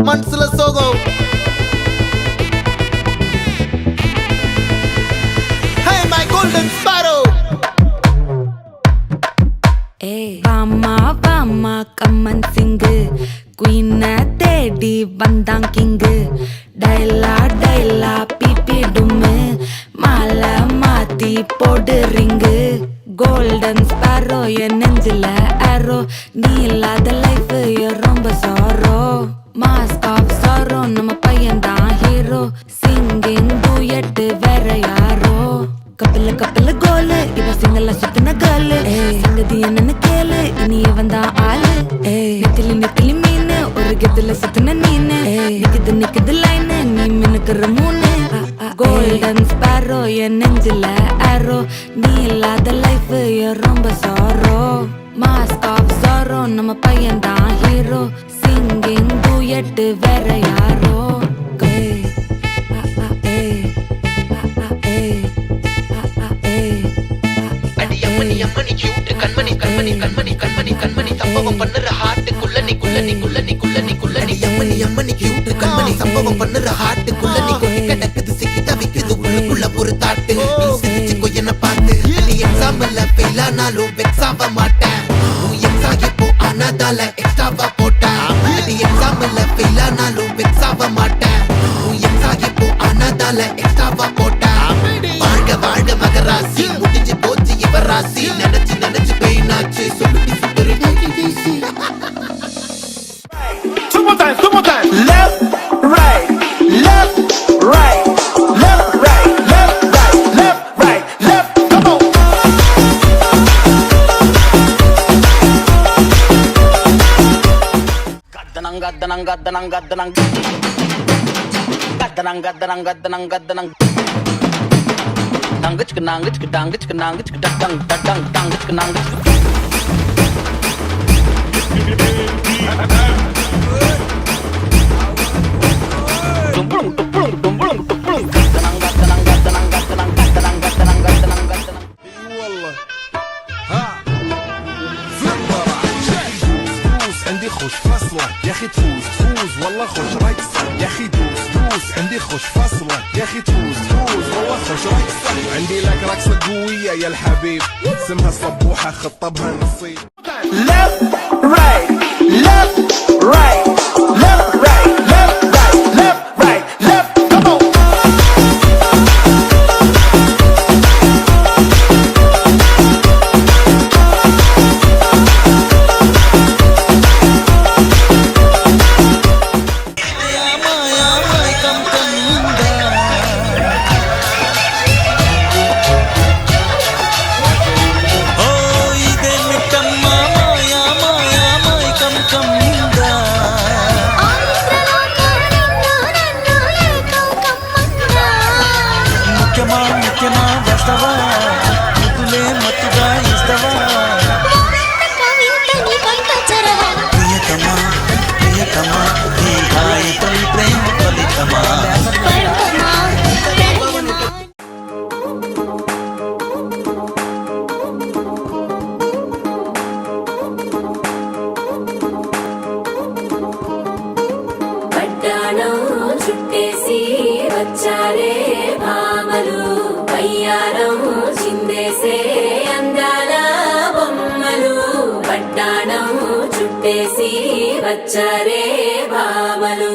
మనసుల సోగం. Hey my golden sparrow. வாமா வாமா கம்மன் சிங்கு குயின தேடி வந்தான் கிங்கு டைலா டைலா பிபி டும்மு மாலை மாத்தி போடு ரிங்கு கோல்டன் ஸ்பாரோ என் நெஞ்சில ஆரோ நீ இல்லாத லைஃப் ரொம்ப சாரோ மாஸ்க் ஆஃப் சாரோ நம்ம பையன் தான் ஹீரோ சிங்கிங் டூயட் வேற யாரோ கப்பல கப்பல கோலு இவ சிங்கல்ல சுத்தின கேளு சங்கதி என்னன்னு கேளு இனி இவன் தான் ஆளு நெத்திலி நெத்திலி மீனு ஒரு கெத்துல சுத்தின நீனு நிக்குது நிக்குது லைனு நீ மினுக்குற மூணு கோல்டன் ஸ்பாரோ என் நெஞ்சில ஆரோ நீ இல்லாத லைஃப் ரொம்ப சாரோ மாஸ்க் ஆஃப் சாரோ நம்ம பையன் தான் ஹீரோ சிங்கிங் டூயட் வேற யாரோ அம்மணி கியூட் கண்மணி கண்மணி கண்மணி கண்மணி கண்மணி சம்பவம் பண்ணுற ஹார்ட்டுக்குள்ள நீ குள்ள நீ குள்ள நீ குள்ள நீ குள்ள நீ அம்மணி கியூட் கண்மணி சம்பவம் பண்ணுற ஹார்ட்டுக்குள்ள நீ கொட்டி கிடக்குது சிக்கி தவிக்குது உள்ளுக்குள்ள ஒரு தாட்டு நீ சிரிச்சுக்கோ என்ன பார்த்து நீ எக்ஸாம்ல ஃபெயில் ஆனாலும் வெக்ஸ் ஆக மாட்டேன் உன் எக்ஸாம் இப்போ ஆனதால எக்ஸ்ட்ராவா போட்டேன் நீ எக்ஸாம்ல ஃபெயில் ஆனாலும் வெக்ஸ் ஆக மாட்டேன் உன் எக்ஸாம் இப்போ ஆனதால எக்ஸ்ட்ராவா போட்டேன் வாழ்க வாழ்க மகராசி முடிஞ்சு போச்சு இவ ராசி நினைச்சு நினைச்சு பெயினாச்சு சொல்லுடி சுத்தரு Two more times. Left, right, left, right, left, right, left, right, left, right, left. Come on. gaddanang gaddanang gaddanang gaddanang gaddanang gaddanang gaddanang gaddanang dangich dangich dangich dangich dang dang dangich dangich dumbulung dumbulung dumbulung dumbulung gaddanang gaddanang gaddanang gaddanang gaddanang gaddanang gaddanang gaddanang والله ها زنبرة دوس عندي خوش فصلة يا اخي تفوز والله خوش رايك صح يا اخي دوس عندي خوش فصلة يا اخي تفوز والله خوش رايك صح عندي لك رقصة قوية يا الحبيب اسمها صبوحة خطبها نصيب Left, right, left, right, left, right, left, right, left, right, left. Come on. ముఖ్యమా వస్తవా ముద్దులే మత్తుగా ఇస్తవా ప్రియతమా ప్రియతమా ఈ హాయిపై ప్రేమ ఫలితమా పడ్డాణం చుట్టేసి వచ్చారే భామలు వయ్యారం చిందేసే అందాల బొమ్మలు పడ్డాణం చుట్టేసి వచ్చారే భామలు